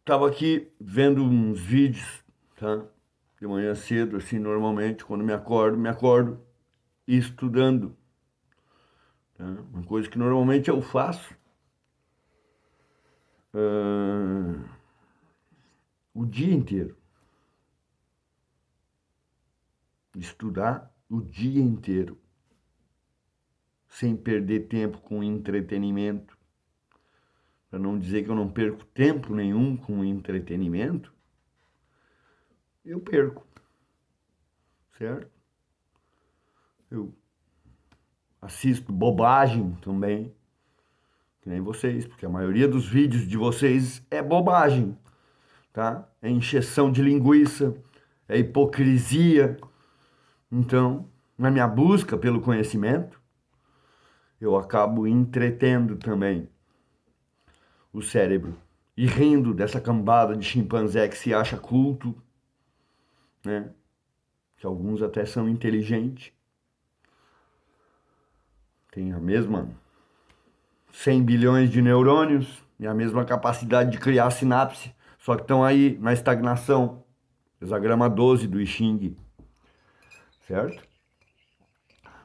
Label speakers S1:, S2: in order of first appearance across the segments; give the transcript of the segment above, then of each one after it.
S1: Tava aqui vendo uns vídeos, tá? De manhã cedo, assim, normalmente, quando me acordo estudando, tá? Uma coisa que normalmente eu faço o dia inteiro. Estudar o dia inteiro, sem perder tempo com entretenimento. Para não dizer que eu não perco tempo nenhum com entretenimento, eu perco, certo? Eu assisto bobagem também, que nem vocês, porque a maioria dos vídeos de vocês é bobagem, tá? É encheção de linguiça, é hipocrisia. Então, na minha busca pelo conhecimento, eu acabo entretendo também o cérebro e rindo dessa cambada de chimpanzé que se acha culto, né? Que alguns até são inteligentes, tem a mesma 100 bilhões de neurônios e a mesma capacidade de criar sinapse, só que estão aí na estagnação. Hexagrama 12 do I Ching, certo?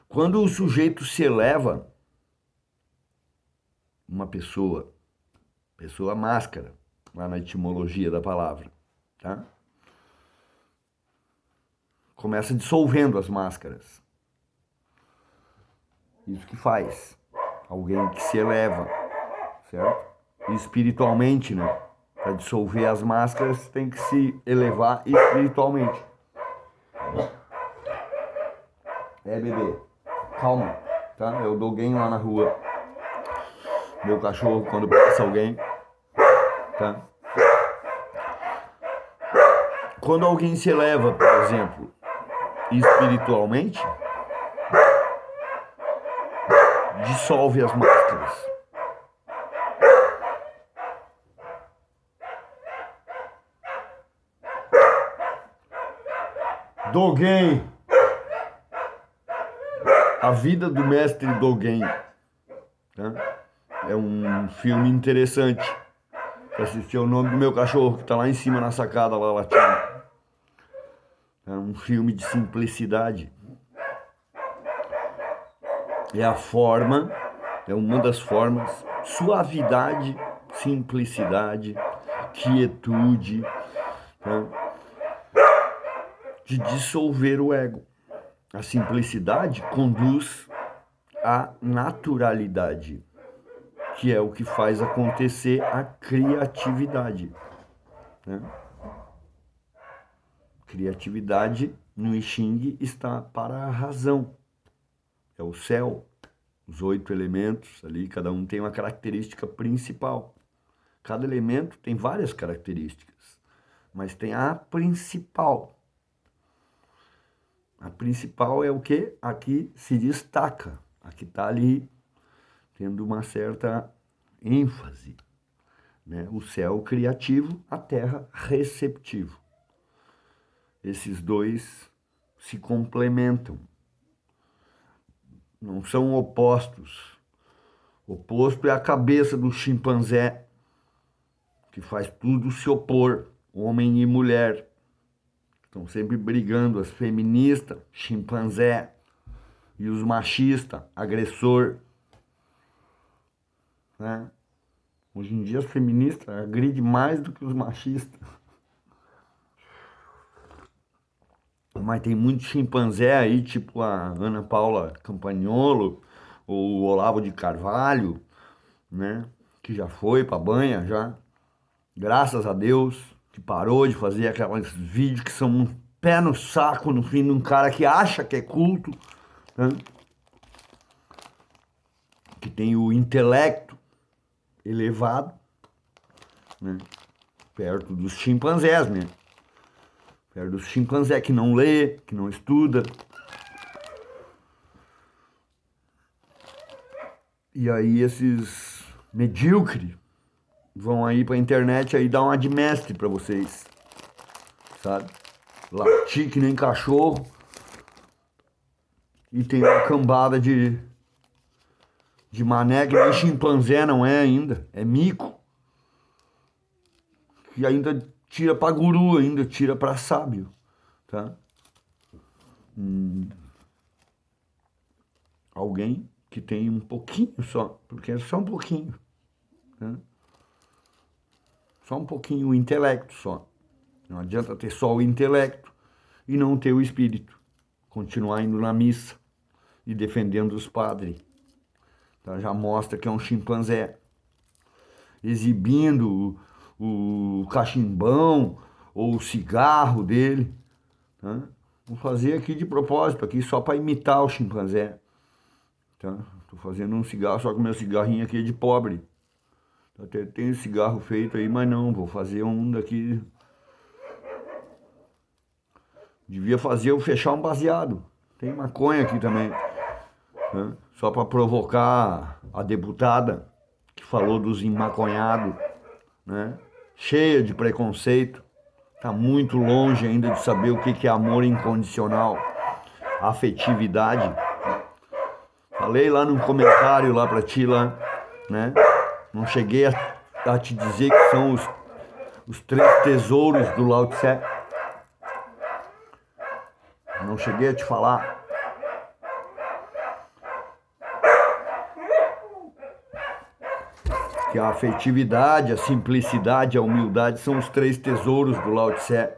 S1: Quando o sujeito se eleva, uma pessoa máscara, lá na etimologia da palavra, tá? Começa dissolvendo as máscaras. Isso que faz alguém que se eleva, certo? E espiritualmente, né? Para dissolver as máscaras, tem que se elevar espiritualmente. Bebê, calma, tá? Eu dou alguém lá na rua. Meu cachorro, quando passa alguém, tá? Quando alguém se eleva, por exemplo, espiritualmente, dissolve as máscaras. Dogen, a vida do mestre Dogen, tá? É um filme interessante para assistir. O nome do meu cachorro que tá lá em cima na sacada lá latindo. É um filme de simplicidade. É a forma, é uma das formas, suavidade, simplicidade, quietude, tá? De dissolver o ego. A simplicidade conduz à naturalidade, que é o que faz acontecer a criatividade, né? Criatividade no I Ching está para a razão. É o céu, os 8 elementos ali, cada um tem uma característica principal. Cada elemento tem várias características, mas tem a principal. A principal é o que? Aqui se destaca, aqui está ali tendo uma certa ênfase, né? O céu criativo, a terra receptivo. Esses dois se complementam, não são opostos. O oposto é a cabeça do chimpanzé, que faz tudo se opor, homem e mulher. Estão sempre brigando, as feministas, chimpanzé, e os machistas, agressor, né? Hoje em dia as feministas agridem mais do que os machistas. Mas tem muito chimpanzé aí, tipo a Ana Paula Campagnolo, ou o Olavo de Carvalho, né? Que já foi pra banha, já. Graças a Deus, que parou de fazer aqueles vídeos que são um pé no saco no fim de um cara que acha que é culto, né? Que tem o intelecto elevado, né? Perto dos chimpanzés, né? Perto dos chimpanzés que não lê, que não estuda. E aí esses medíocres vão aí pra internet aí dar uma de mestre pra vocês, sabe? Latir que nem cachorro. E tem uma cambada de mané que nem chimpanzé não é ainda, é mico. que ainda tira para guru, ainda tira para sábio, tá? Alguém que tem um pouquinho só, porque é só um pouquinho, né? Só um pouquinho o intelecto só. Não adianta ter só o intelecto e não ter o espírito. Continuar indo na missa e defendendo os padres. Tá? Já mostra que é um chimpanzé. Exibindo o cachimbão ou o cigarro dele. Tá? Vou fazer aqui de propósito, aqui só para imitar o chimpanzé. Tá? Tô fazendo um cigarro, só que o meu cigarrinho aqui é de pobre. Até tem cigarro feito aí, mas não, vou fazer um daqui. Devia fazer eu fechar um baseado. Tem maconha aqui também, né? Só para provocar a deputada que falou dos emaconhados, né? Cheia de preconceito. Tá muito longe ainda de saber o que é amor incondicional, afetividade. Falei lá num comentário lá para ti lá, né? Não cheguei a te dizer que são os 3 tesouros do Lao Tse. Não cheguei a te falar. Que a afetividade, a simplicidade, a humildade são os 3 tesouros do Lao Tse.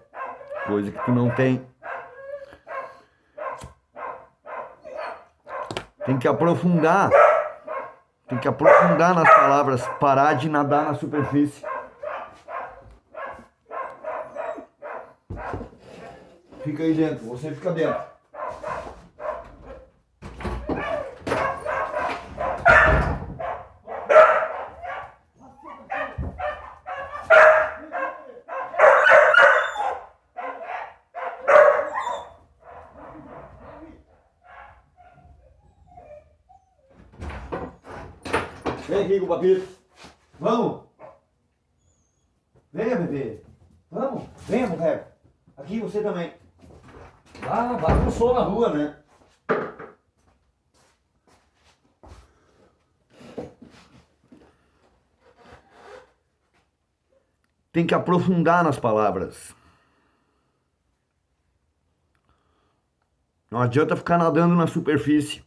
S1: Coisa que tu não tem. Tem que aprofundar. Tem que aprofundar nas palavras. Parar de nadar na superfície. Fica aí dentro. Você fica dentro. Vem aqui com o papito. Vamos. Venha, bebê. Vamos. Venha, mulher. Aqui você também. Ah, bagunçou na rua, né? Tem que aprofundar nas palavras. Não adianta ficar nadando na superfície.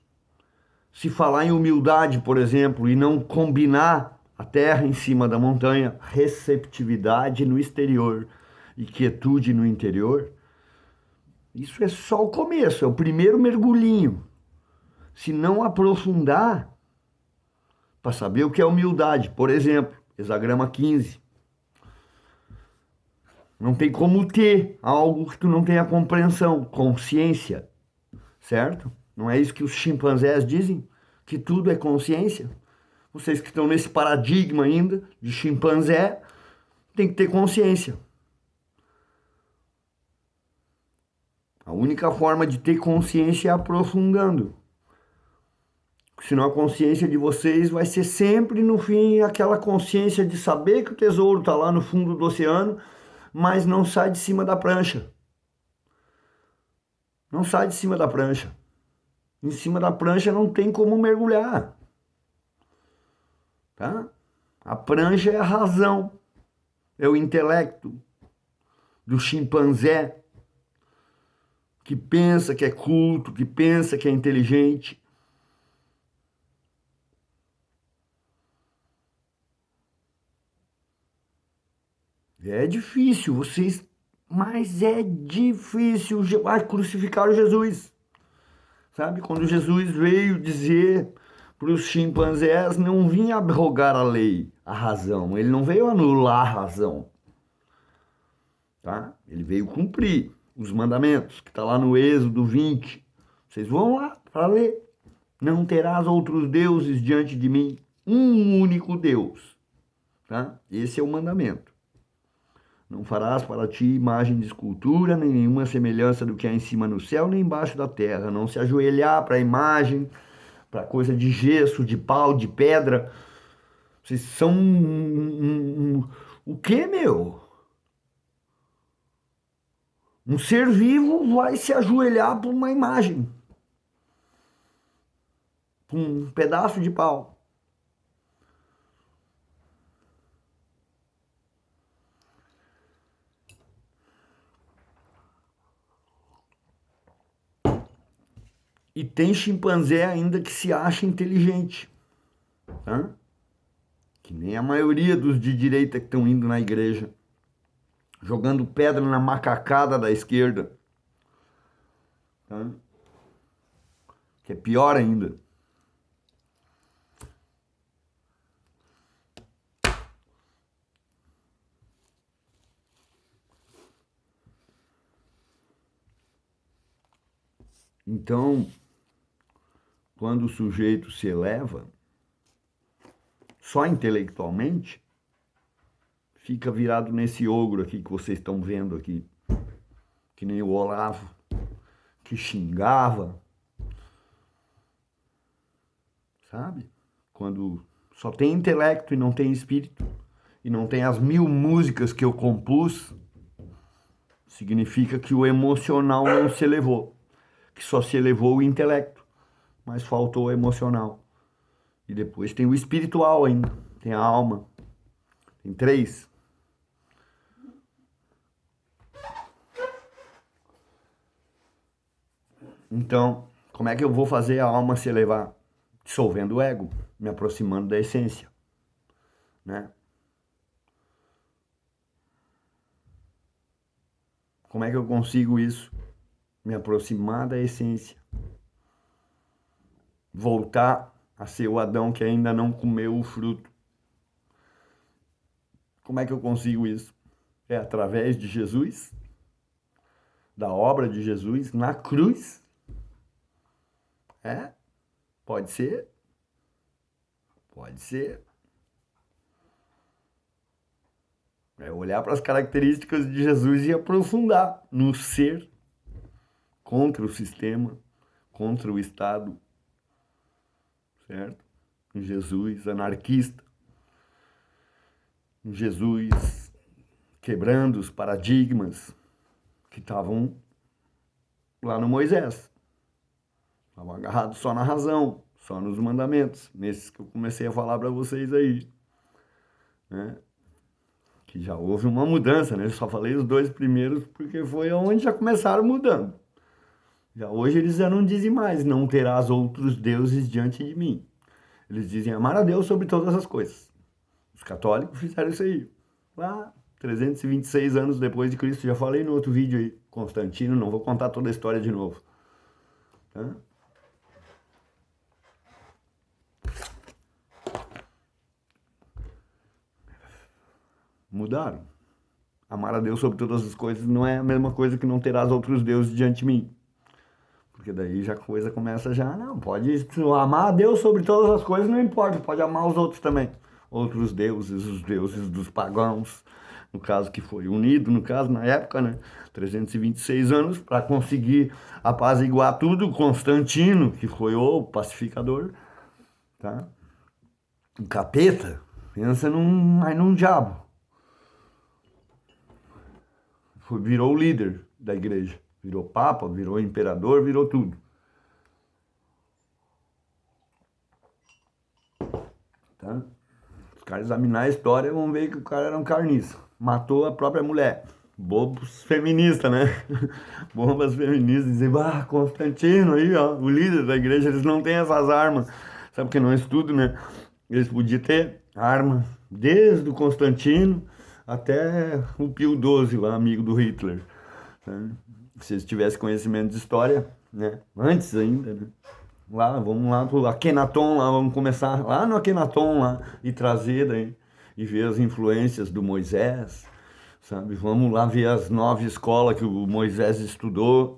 S1: Se falar em humildade, por exemplo, e não combinar a terra em cima da montanha, receptividade no exterior e quietude no interior, isso é só o começo, é o primeiro mergulhinho. Se não aprofundar, para saber o que é humildade, por exemplo, hexagrama 15. Não tem como ter algo que tu não tenha compreensão, consciência, certo? Não é isso que os chimpanzés dizem? Que tudo é consciência? Vocês que estão nesse paradigma ainda de chimpanzé, tem que ter consciência. A única forma de ter consciência é aprofundando. Senão a consciência de vocês vai ser sempre, no fim, aquela consciência de saber que o tesouro está lá no fundo do oceano, mas não sai de cima da prancha. Não sai de cima da prancha. Em cima da prancha não tem como mergulhar. Tá? A prancha é a razão, é o intelecto do chimpanzé que pensa que é culto, que pensa que é inteligente. É difícil, vocês, mas é difícil. Crucificaram Jesus. Sabe, quando Jesus veio dizer para os chimpanzés, não vinha abrogar a lei, a razão. Ele não veio anular a razão. Tá? Ele veio cumprir os mandamentos, que está lá no Êxodo 20. Vocês vão lá para ler. Não terás outros deuses diante de mim, um único Deus. Tá? Esse é o mandamento. Não farás para ti imagem de escultura, nem nenhuma semelhança do que há em cima no céu, nem embaixo da terra. Não se ajoelhar para a imagem, para coisa de gesso, de pau, de pedra. Vocês são o quê, meu? Um ser vivo vai se ajoelhar por uma imagem, por um pedaço de pau. E tem chimpanzé ainda que se acha inteligente, tá? Que nem a maioria dos de direita que estão indo na igreja, jogando pedra na macacada da esquerda, tá? Que é pior ainda. Então, quando o sujeito se eleva, só intelectualmente, fica virado nesse ogro aqui que vocês estão vendo aqui, que nem o Olavo, que xingava, sabe? Quando só tem intelecto e não tem espírito, e não tem as 1000 músicas que eu compus, significa que o emocional não se elevou, que só se elevou o intelecto, mas faltou o emocional. E depois tem o espiritual ainda, tem a alma, tem 3. Então, como é que eu vou fazer a alma se elevar? Dissolvendo o ego, me aproximando da essência, né? Como é que eu consigo isso? Me aproximar da essência. Voltar a ser o Adão que ainda não comeu o fruto. Como é que eu consigo isso? É através de Jesus, da obra de Jesus na cruz. É? Pode ser? Pode ser. É olhar para as características de Jesus e aprofundar no ser contra o sistema, contra o Estado, certo? Um Jesus anarquista, um Jesus quebrando os paradigmas que estavam lá no Moisés. Estavam agarrados só na razão, só nos mandamentos, nesses que eu comecei a falar para vocês aí, né? Que já houve uma mudança, né? Eu só falei os 2 primeiros porque foi onde já começaram mudando. Já hoje eles já não dizem mais, não terás outros deuses diante de mim. Eles dizem amar a Deus sobre todas as coisas. Os católicos fizeram isso aí. Lá, 326 anos depois de Cristo, já falei no outro vídeo aí, Constantino, não vou contar toda a história de novo. Tá? Mudaram. Amar a Deus sobre todas as coisas não é a mesma coisa que não terás outros deuses diante de mim. Porque daí já a coisa começa já, não, pode amar a Deus sobre todas as coisas, não importa, pode amar os outros também. Outros deuses, os deuses dos pagãos, no caso que foi unido, no caso, na época, né, 326 anos, para conseguir apaziguar tudo, Constantino, que foi o pacificador, tá? Um capeta, pensa num diabo. Virou o líder da igreja. Virou papa, virou imperador, virou tudo. Tá? Os caras examinar a história vão ver que o cara era um carniça. Matou a própria mulher. Bobos feministas, né? Bombas feministas dizem, Constantino aí, ó, o líder da igreja, eles não têm essas armas. Sabe que não estudo, né? Eles podiam ter arma desde o Constantino até o Pio XII, lá, amigo do Hitler. Né? Se eles tivessem conhecimento de história, né? Antes ainda, né? Lá, vamos lá pro Akhenaton, lá, vamos começar lá no Akhenaton lá e trazer daí e ver as influências do Moisés, sabe? Vamos lá ver as 9 escolas que o Moisés estudou,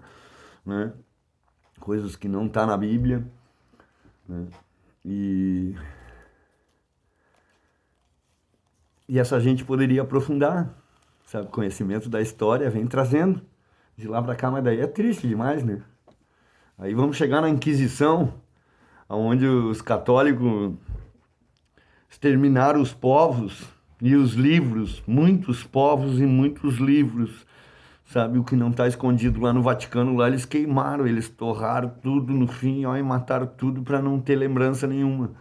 S1: né? Coisas que não tá na Bíblia, né? E essa gente poderia aprofundar, sabe? Conhecimento da história vem trazendo de lá para cá, mas daí é triste demais, né? Aí vamos chegar na Inquisição, onde os católicos exterminaram os povos e os livros, muitos povos e muitos livros, sabe? O que não está escondido lá no Vaticano, lá eles queimaram, eles torraram tudo no fim, ó, e mataram tudo para não ter lembrança nenhuma.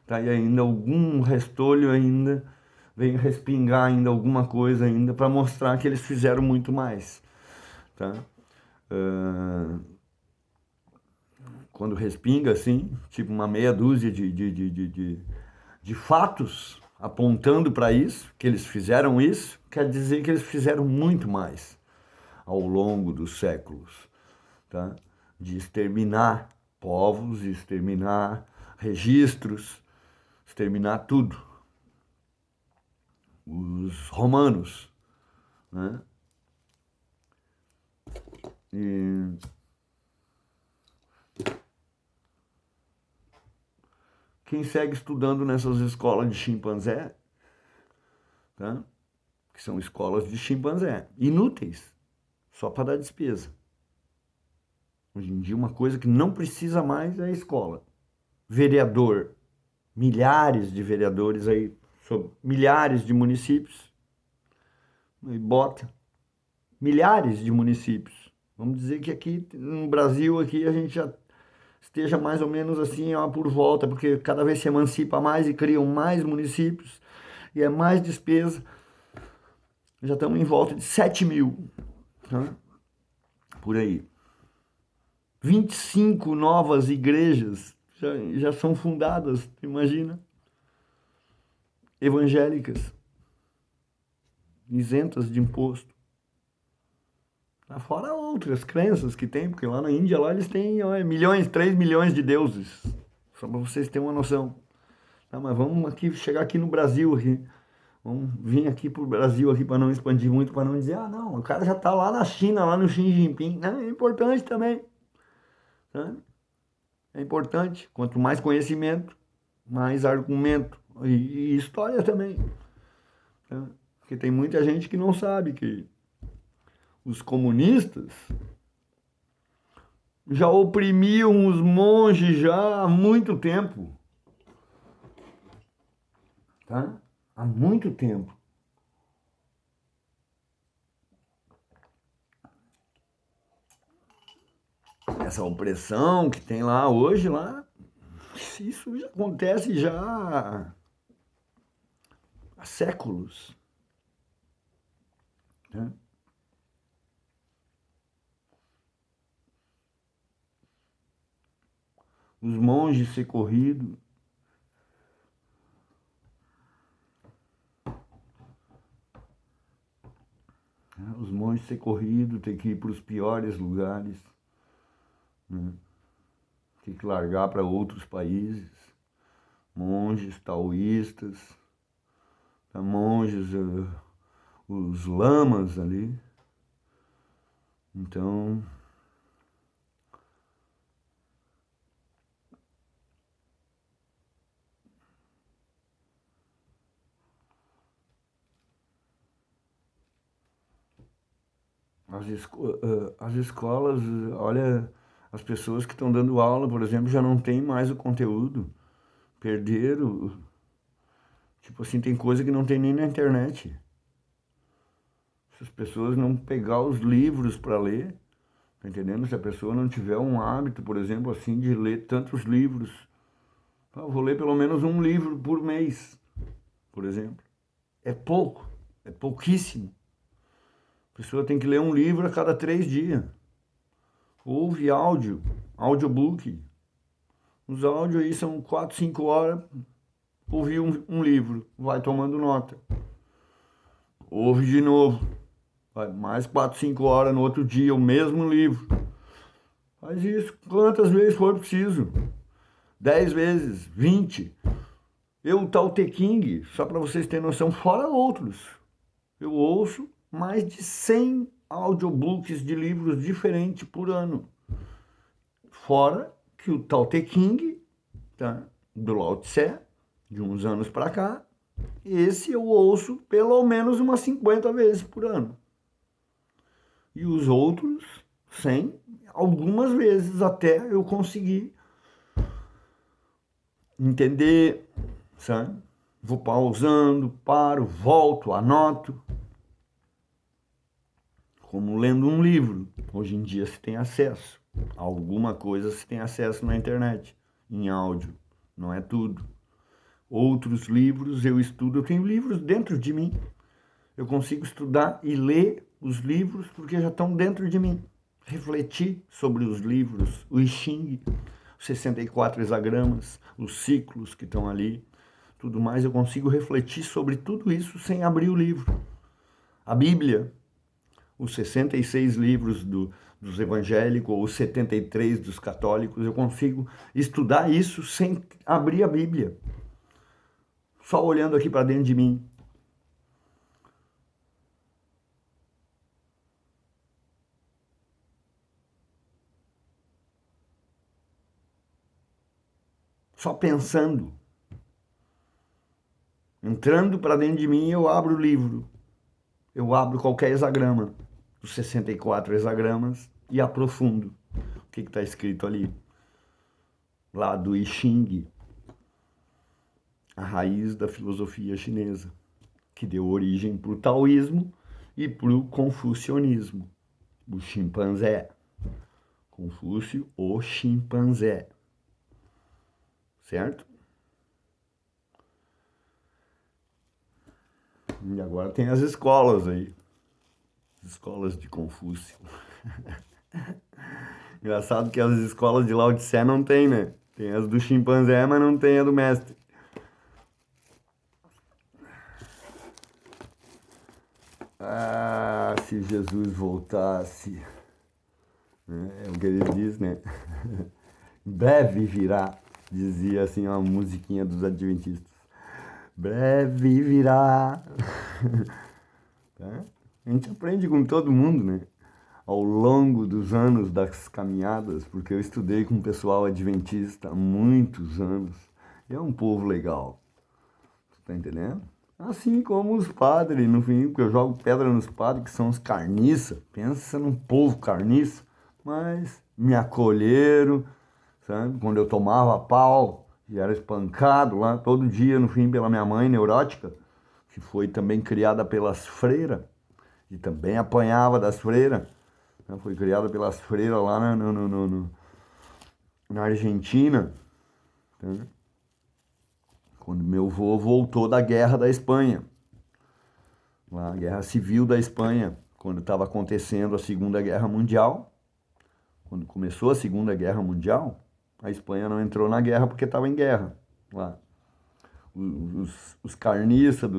S1: Tá? E ainda algum restolho ainda vem respingar ainda alguma coisa ainda para mostrar que eles fizeram muito mais, tá? quando respinga assim, tipo uma meia dúzia de fatos apontando para isso, que eles fizeram isso, quer dizer que eles fizeram muito mais ao longo dos séculos, tá? De exterminar povos, exterminar registros, exterminar tudo. Os romanos, né? E quem segue estudando nessas escolas de chimpanzé, tá? Que são escolas de chimpanzé, inúteis, só para dar despesa. Hoje em dia, uma coisa que não precisa mais é a escola. Vereador, milhares de vereadores aí, sobre milhares de municípios, e bota milhares de municípios. Vamos dizer que aqui no Brasil, aqui a gente já esteja mais ou menos assim, ó, por volta, porque cada vez se emancipa mais e criam mais municípios, e é mais despesa. Já estamos em volta de 7 mil, tá? Por aí. 25 novas igrejas já são fundadas, imagina, evangélicas, isentas de imposto. Fora outras crenças que tem, porque lá na Índia lá eles têm milhões, 3 milhões de deuses, só para vocês terem uma noção. Tá, mas vamos aqui chegar aqui no Brasil, aqui. Vamos vir aqui para o Brasil aqui para não expandir muito, para não dizer, ah não, o cara já está lá na China, lá no Xi Jinping. Não, é importante também. Tá? É importante. Quanto mais conhecimento, mais argumento. E história também. Tá? Porque tem muita gente que não sabe que os comunistas já oprimiam os monges já há muito tempo. Tá? Há muito tempo. Essa opressão que tem lá hoje, lá, isso já acontece já há séculos. Né? Os monges ser corridos. Os monges ser corridos, ter que ir para os piores lugares. Né? Ter que largar para outros países. Monges taoístas, monges, os lamas ali. Então, as escolas, olha, as pessoas que estão dando aula, por exemplo, já não tem mais o conteúdo. Perderam. Tipo assim, tem coisa que não tem nem na internet. Se as pessoas não pegar os livros para ler, tá entendendo? Se a pessoa não tiver um hábito, por exemplo, assim, de ler tantos livros. Eu vou ler pelo menos um livro por mês, por exemplo. É pouco, é pouquíssimo. A pessoa tem que ler um livro a cada 3 dias. Ouve áudio, audiobook. Os áudios aí são 4, 5 horas. Ouvi um livro, vai tomando nota. Ouve de novo. Vai mais 4, 5 horas no outro dia, o mesmo livro. Faz isso quantas vezes for preciso. 10 vezes, 20. Eu, o Tao Te Ching, só para vocês terem noção, fora outros. Eu ouço mais de 100 audiobooks de livros diferentes por ano. Fora que o Tao Te Ching, tá, do Lao Tse, de uns anos para cá, esse eu ouço pelo menos umas 50 vezes por ano. E os outros, 100, algumas vezes até eu conseguir entender, sabe? Vou pausando, paro, volto, anoto. Como lendo um livro. Hoje em dia se tem acesso. Alguma coisa se tem acesso na internet, em áudio. Não é tudo. Outros livros eu estudo, eu tenho livros dentro de mim. Eu consigo estudar e ler os livros porque já estão dentro de mim. Refletir sobre os livros, o I Ching, 64 hexagramas, os ciclos que estão ali, tudo mais, eu consigo refletir sobre tudo isso sem abrir o livro. A Bíblia, os 66 livros dos evangélicos, ou os 73 dos católicos, eu consigo estudar isso sem abrir a Bíblia. Só olhando aqui para dentro de mim. Só pensando. Entrando para dentro de mim, eu abro o livro. Eu abro qualquer hexagrama, os 64 hexagramas, e aprofundo o que está escrito ali. Lá do I Ching, a raiz da filosofia chinesa, que deu origem para o taoísmo e para o confucionismo. O chimpanzé. Confúcio, o chimpanzé. Certo? E agora tem as escolas aí. As escolas de Confúcio. Engraçado que as escolas de Lao Tse não tem, né? Tem as do chimpanzé, mas não tem a do mestre. Ah, se Jesus voltasse. É o que ele diz, né? Breve virá, dizia assim uma musiquinha dos adventistas. Breve virá. Tá? A gente aprende com todo mundo, né? Ao longo dos anos das caminhadas, porque eu estudei com o pessoal adventista há muitos anos. E é um povo legal. Tá entendendo? Assim como os padres, no fim, porque eu jogo pedra nos padres, que são os carniça. Pensa num povo carniça. Mas me acolheram, sabe? Quando eu tomava pau e era espancado lá todo dia, no fim, pela minha mãe neurótica, que foi também criada pelas freiras, e também apanhava das freiras. Foi criada pelas freiras lá na Argentina. Tá? Quando meu avô voltou da guerra da Espanha, lá, a guerra civil da Espanha, quando estava acontecendo a Segunda Guerra Mundial. Quando começou a Segunda Guerra Mundial, a Espanha não entrou na guerra porque estava em guerra lá. Os carniças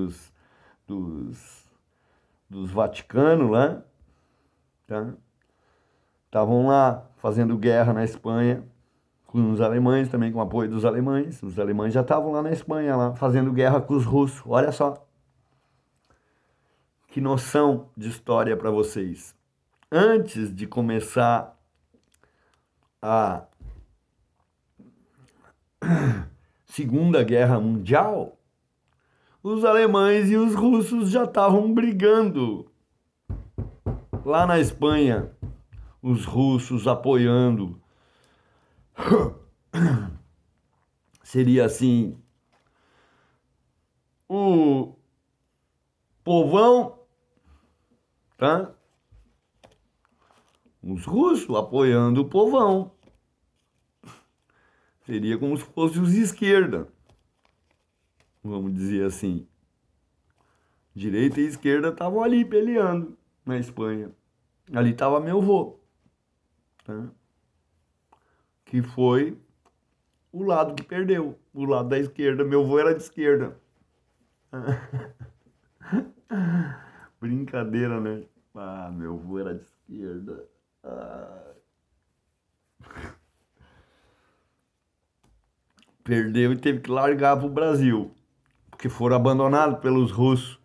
S1: dos Vaticanos lá, tá? Estavam lá fazendo guerra na Espanha com os alemães também, com o apoio dos alemães. Os alemães já estavam lá na Espanha, lá, fazendo guerra com os russos. Olha só. Que noção de história para vocês. Antes de começar a Segunda Guerra Mundial, os alemães e os russos já estavam brigando. Lá na Espanha, os russos apoiando. Seria assim, o povão, tá? Os russos apoiando o povão. Seria como se fossem os de esquerda. Vamos dizer assim. Direita e esquerda estavam ali peleando na Espanha. Ali estava meu avô. Tá? Que foi o lado que perdeu. O lado da esquerda. Meu avô era de esquerda. Brincadeira, né? Ah, meu avô era de esquerda. Ah. Perdeu e teve que largar para o Brasil. Porque foram abandonados pelos russos.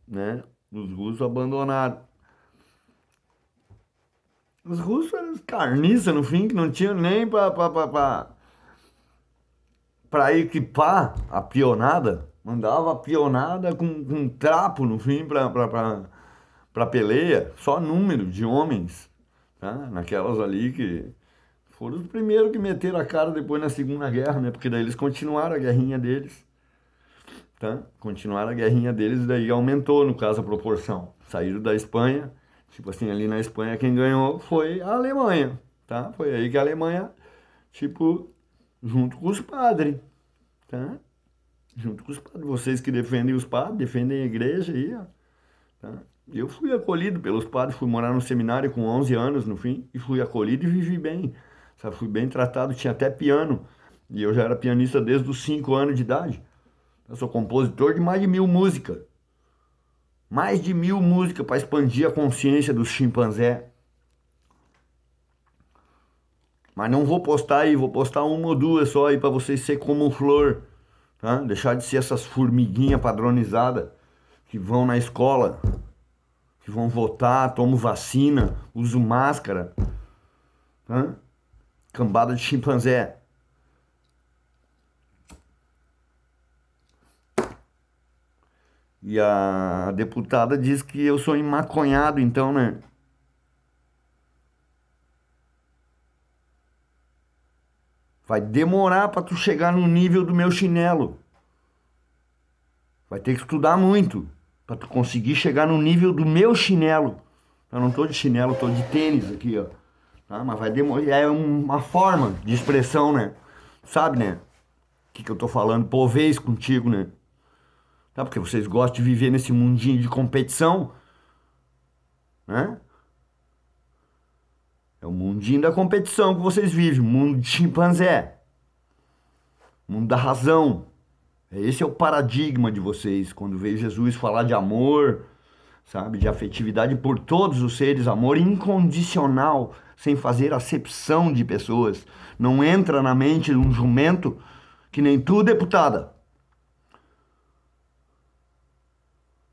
S1: Né? Os russos abandonaram. Os russos eram carniça no fim, que não tinham nem para equipar a pionada. Mandava a pionada com trapo no fim para peleia. Só número de homens. Tá? Naquelas ali que foram os primeiros que meteram a cara depois na Segunda Guerra, né? Porque daí eles continuaram a guerrinha deles. Tá? Continuaram a guerrinha deles e daí aumentou, no caso, a proporção. Saíram da Espanha, tipo assim, ali na Espanha quem ganhou foi a Alemanha, tá? Foi aí que a Alemanha, tipo, junto com os padres, tá? Junto com os padres. Vocês que defendem os padres, defendem a igreja aí, ó, tá? Eu fui acolhido pelos padres, fui morar no seminário com 11 anos no fim, e fui acolhido e vivi bem. Sabe, fui bem tratado, tinha até piano. E eu já era pianista desde os 5 anos de idade. Eu sou compositor de mais de 1000 músicas. Mais de 1000 músicas para expandir a consciência dos chimpanzés. Mas não vou postar aí, vou postar uma ou duas só aí para vocês ser como flor. Tá? Deixar de ser essas formiguinhas padronizadas que vão na escola, que vão votar, tomam vacina, usam máscara. Tá? Cambada de chimpanzé. E a deputada diz que eu sou emaconhado, então, né? Vai demorar para tu chegar no nível do meu chinelo. Vai ter que estudar muito para tu conseguir chegar no nível do meu chinelo. Eu não tô de chinelo, tô de tênis aqui, ó. Tá? Mas vai demorar. É uma forma de expressão, né? Sabe, né? O que eu tô falando? Por vez contigo, né? Tá? Porque vocês gostam de viver nesse mundinho de competição, né? É o mundinho da competição que vocês vivem, o mundo de chimpanzé, o mundo da razão. Esse é o paradigma de vocês, quando veio Jesus falar de amor, sabe, de afetividade por todos os seres, amor incondicional, sem fazer acepção de pessoas. Não entra na mente de um jumento que nem tu, deputada.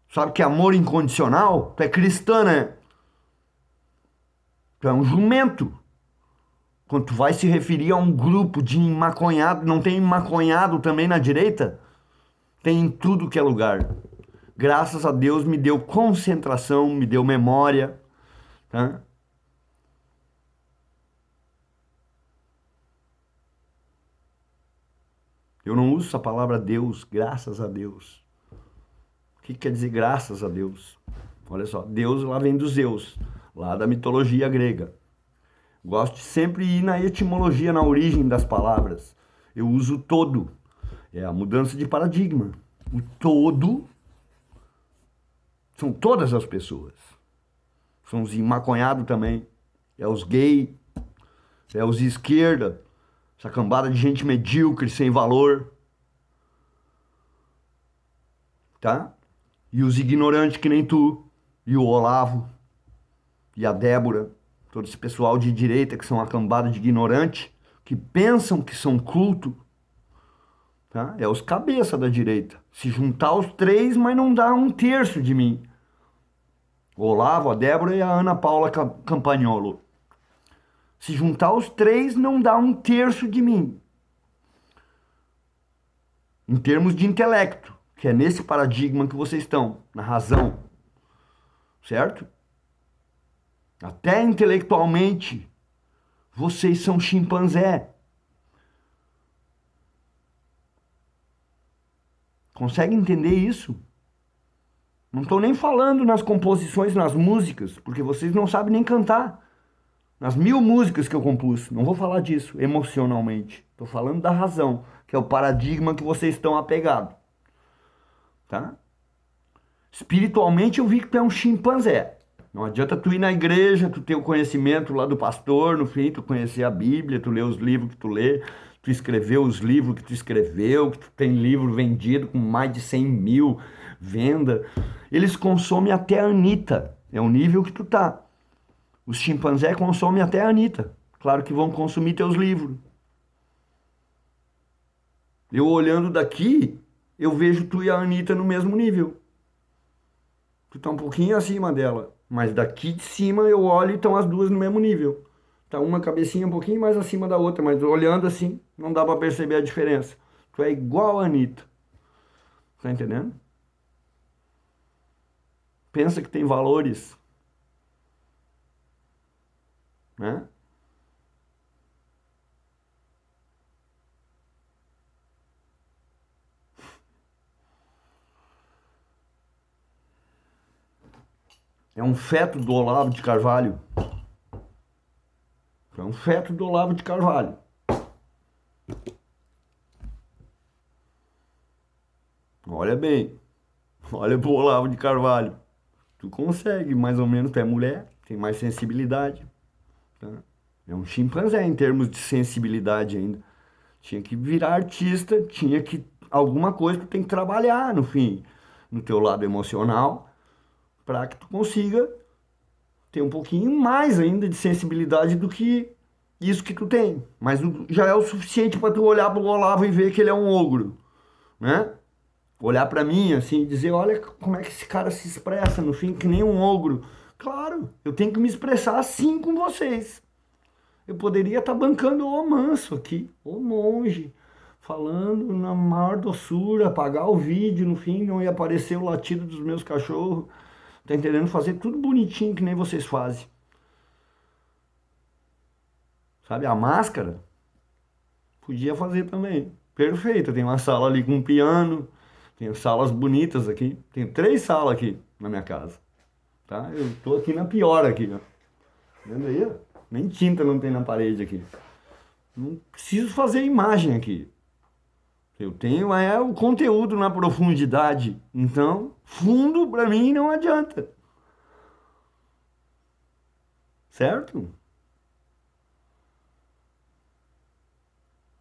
S1: Sabe que amor incondicional? Tu é cristã, né? Tu é um jumento. Quando tu vai se referir a um grupo de maconhado, não tem maconhado também na direita? Tem em tudo que é lugar. Graças a Deus me deu concentração, me deu memória, tá? Eu não uso essa palavra Deus, graças a Deus. O que quer dizer graças a Deus? Olha só, Deus lá vem dos Zeus, lá da mitologia grega. Gosto de sempre ir na etimologia, na origem das palavras. Eu uso todo. É a mudança de paradigma. O todo são todas as pessoas. São os maconhados também. É os gays. É os esquerda. Essa cambada de gente medíocre, sem valor. Tá? E os ignorantes que nem tu. E o Olavo. E a Débora. Todo esse pessoal de direita que são uma cambada de ignorante. Que pensam que são culto. Tá? É os cabeça da direita. Se juntar os três, mas não dá um terço de mim. O Olavo, a Débora e a Ana Paula Campagnolo. Se juntar os três, não dá um terço de mim. Em termos de intelecto, que é nesse paradigma que vocês estão, na razão. Certo? Até intelectualmente, vocês são chimpanzé. Consegue entender isso? Não estou nem falando nas composições, nas músicas, porque vocês não sabem nem cantar. Nas 1000 músicas que eu compus, não vou falar disso emocionalmente. Estou falando da razão, que é o paradigma que vocês estão apegados. Tá? Espiritualmente eu vi que tu é um chimpanzé. Não adianta tu ir na igreja, tu ter o conhecimento lá do pastor, no fim, tu conhecer a Bíblia, tu ler os livros que tu lê, tu escreveu os livros que tu escreveu, que tu tem livro vendido com mais de 100 mil venda. Eles consomem até a Anitta. É o nível que tu tá. Os chimpanzés consomem até a Anitta. Claro que vão consumir teus livros. Eu olhando daqui, eu vejo tu e a Anitta no mesmo nível. Tu tá um pouquinho acima dela. Mas daqui de cima eu olho e estão as duas no mesmo nível. Tá uma cabecinha um pouquinho mais acima da outra, mas olhando assim, não dá pra perceber a diferença. Tu é igual a Anitta. Tá entendendo? Pensa que tem valores, né? É um feto do Olavo de Carvalho. É um feto do Olavo de Carvalho. Olha bem. Olha pro Olavo de Carvalho. Tu consegue, mais ou menos, tu é mulher, tem mais sensibilidade. Tá? É um chimpanzé em termos de sensibilidade ainda. Tinha que virar artista, tinha que alguma coisa tu tem que trabalhar no fim, no teu lado emocional, para que tu consiga ter um pouquinho mais ainda de sensibilidade do que isso que tu tem. Mas já é o suficiente para tu olhar pro Olavo e ver que ele é um ogro, né? Olhar para mim assim e dizer, olha como é que esse cara se expressa no fim, que nem um ogro. Claro, eu tenho que me expressar assim com vocês. Eu poderia estar bancando o manso aqui, o monge, falando na maior doçura, apagar o vídeo, no fim não ia aparecer o latido dos meus cachorros. Tá entendendo? Fazer tudo bonitinho que nem vocês fazem. Sabe, a máscara podia fazer também. Perfeito, tem uma sala ali com um piano, tem salas bonitas aqui. Tem 3 salas aqui na minha casa. Tá? Eu tô aqui na pior aqui, ó. Vendo aí, ó? Nem tinta não tem na parede aqui. Não preciso fazer imagem aqui. Eu tenho o conteúdo na profundidade. Então, fundo para mim não adianta. Certo?